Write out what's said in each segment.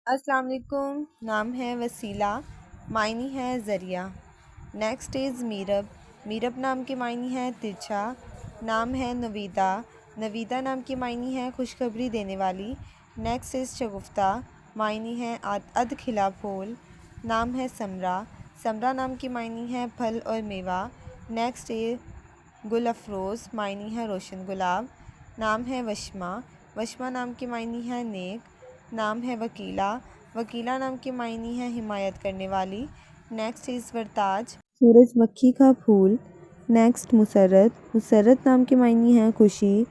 अस्सलाम वालेकुम। नाम है वसीला, मायनी है ज़रिया। Next is Meerab. मीरब नाम की मायनी है तिरछा। नाम है नवीदा। नवीदा नाम की मायनी है खुशखबरी देने वाली। नेक्स्ट इज़ शगुफ्ता, मायनी है अध खिला फूल। नाम है समरा। समरा नाम की मायनी है फल और मेवा। नेक्स्ट इज़ गुल अफरोज़, मायनी है रोशन गुलाब। नाम है वशमा। वशमा नाम की मायनी है नेक। नाम है वकीला। वकीला नाम की मायनी है हिमायत करने वाली। नेक्स्ट इज़ वरताज, सूरजमुखी का फूल। नेक्स्ट मुसर्रत। मुसर्रत नाम की मायनी है खुशी।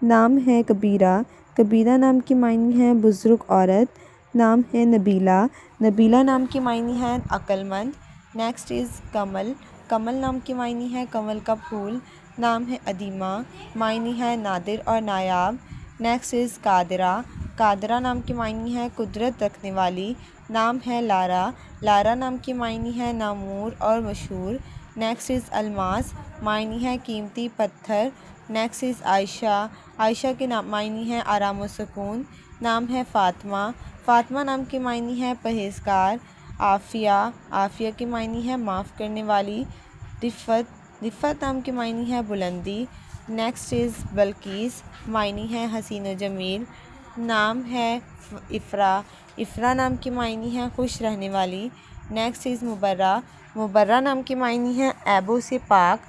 नाम है कबीरा। कबीरा नाम की मायनी है बुज़ुर्ग औरत। नाम है नबीला। नबीला नाम की मायनी है अक्लमंद। नेक्स्ट इज़ कमल। कमल नाम की मायनी है कमल का फूल। नाम है अदीमा, मायनी है नादिर और नायाब। Next is कादरा। कादरा नाम की मायनी है कुदरत रखने वाली। नाम है लारा। लारा नाम की मायनी है नामूर और मशहूर। नेक्स्ट इज़ अलमास, मायनी है कीमती पत्थर। Next is Ayesha. आयशा की मायनी है आराम व सुकून। नाम है फ़ातिमा। फ़ातिमा नाम की मायनी है परहेज़गार। आफ़िया। आफ़िया की मायनी है माफ़ करने वाली। रिफ़त। रिफ़त नाम की मायनी है बुलंदी। नेक्स्ट इज़ बल्कीस, मायनी है हसीन व जमील। नाम है इफ़रा। इफ़रा नाम की मायनी है खुश रहने वाली। Next is Mubarra. मुबर्रा नाम की मायनी है ऐबों से पाक।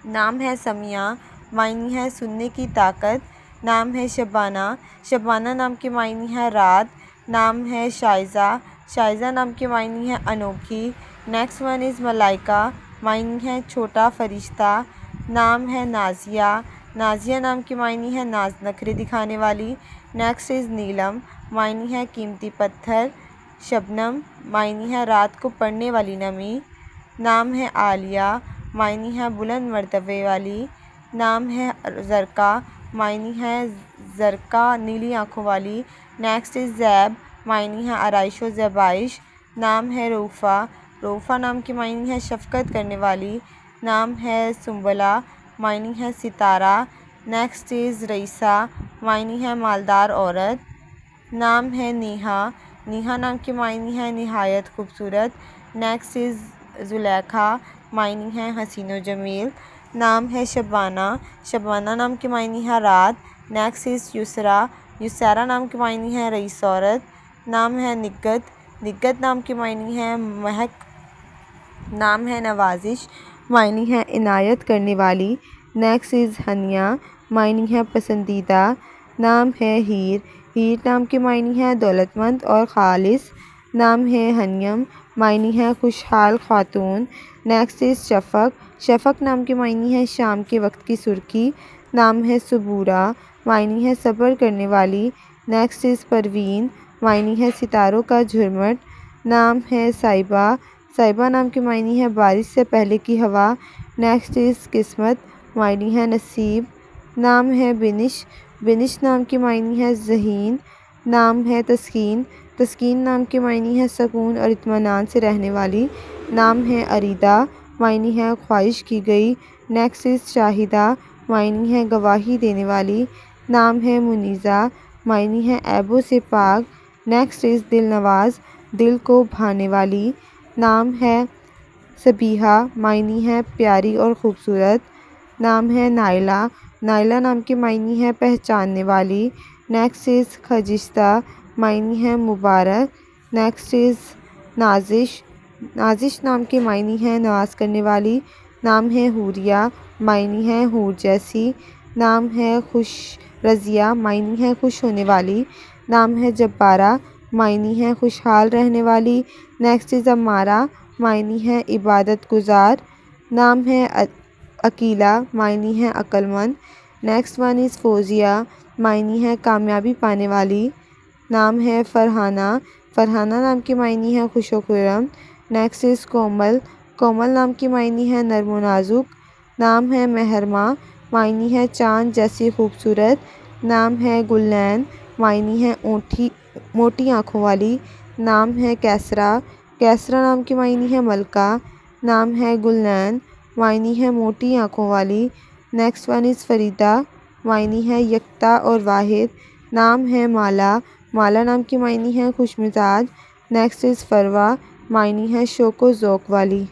नाम है समिया, मायनी है सुनने की ताकत। नाम है शबाना। शबाना नाम की मायनी है रात। नाम है शाइज़ा। शाइज़ा नाम की मायनी है अनोखी। Next one is Malaika, Mayani है छोटा फरिश्ता। नाम है नाजिया। नाजिया नाम की मायनी है नाज नखरे दिखाने वाली। नेक्स्ट इज़ नीलम, मायनी है कीमती पत्थर। शबनम, मायनी है रात को पड़ने वाली नमी। नाम है आलिया, मायनी है बुलंद मर्तबे वाली। नाम है ज़रका, मायनी है ज़रका नीली आँखों वाली। नेक्स्ट इज़ ज़ैब, मायनी है आराइश व ज़ैबाइश। नाम है रूफ़ा। रूफ़ा नाम की मायनी है शफ़क़त करने वाली। नाम है सुम्बला, मायनी है सितारा। नेक्स्ट इज़ रईसा, मायनी है मालदार औरत। नाम है नेहा। नेहा नाम की मायनी है नहायत खूबसूरत। नेक्स्ट इज़ ज़ुलेखा, मायनी है हसीन व जमील। नाम है शबाना। शबाना नाम की मायनी है रात। Next is Yusra. युसरा नाम की मायनी है रईस औरत। नाम है निगत। निगत नाम की मायनी है महक। नाम है नवाजिश, मायनी है इनायत करने वाली। नेक्स्ट इज़ हनिया, मायनी है पसंदीदा। नाम है हीर। हीर नाम की मायनी है दौलतमंद और ख़ालिस। नाम है हनियम, मायनी है खुशहाल खातून। Next is शफ़क़। शफ़क़ नाम की मायनी है शाम के वक्त की सुर्खी। नाम है सबूरा, मायनी है सब्र करने वाली। नेक्स्ट इज़ परवीन, मायनी है सितारों का झुरमुट। नाम है साइबा। साइबा नाम की मायनी है बारिश से पहले की हवा। नेक्स्ट इज़ किस्मत, मायनी है नसीब। नाम है बिनिश। बिनिश नाम की मायनी है ज़हीन। नाम है तस्कीन। तस्कीन नाम की मायनी है सुकून और इत्मीनान से रहने वाली। नाम है अरीदा, मायनी है ख्वाहिश की गई। नेक्स्ट इज़ शाहिदा, मायनी है गवाही देने वाली। नाम है मुनीज़ा, मायनी है ऐबों से पाक। नेक्स्ट इज़ दिल नवाज, दिल को भाने वाली। नाम है सबीहा, मायनी है प्यारी और ख़ूबसूरत। नाम है नाइला। नाइला नाम की मायनी है पहचानने वाली। नेक्स्ट इज़ खजिश्ता, मायनी है मुबारक। Next is Nazish. नाजिश नाम की मायनी है नवाज करने वाली। नाम है हूरिया, मायनी है हूर जैसी। नाम है खुश रज़िया, मायनी है खुश होने वाली। नाम है जब्बारा, मायनी है खुशहाल रहने वाली। नेक्स्ट इज़ अम्मारा, मायनी है इबादत गुज़ार। नाम है अकीला, मायनी है अक्लमंद। Next one is Fauzia, Mayani है कामयाबी पाने वाली। नाम है फ़रहाना। फ़रहाना नाम की मायनी है खुश व खुर्रम। नेक्स्ट इज़ कोमल। कोमल नाम की मायनी है नर्म व नाजुक। नाम है महरमा, मायनी है चाँद जैसी खूबसूरत। नाम है गुलनैन, मायनी है मोटी आँखों वाली। नाम है कैसरा। कैसरा नाम की मायनी है मलका। नाम है गुलनैन, मायनी है मोटी आँखों वाली। नेक्स्ट वन इज़ फ़रीदा, मायनी है यकता और वाहिद। नाम है माला, माला नाम की मायनी है खुश मिजाज। नेक्स्ट इज़ फरवा, मायनी है शौक व ज़ौक़ वाली।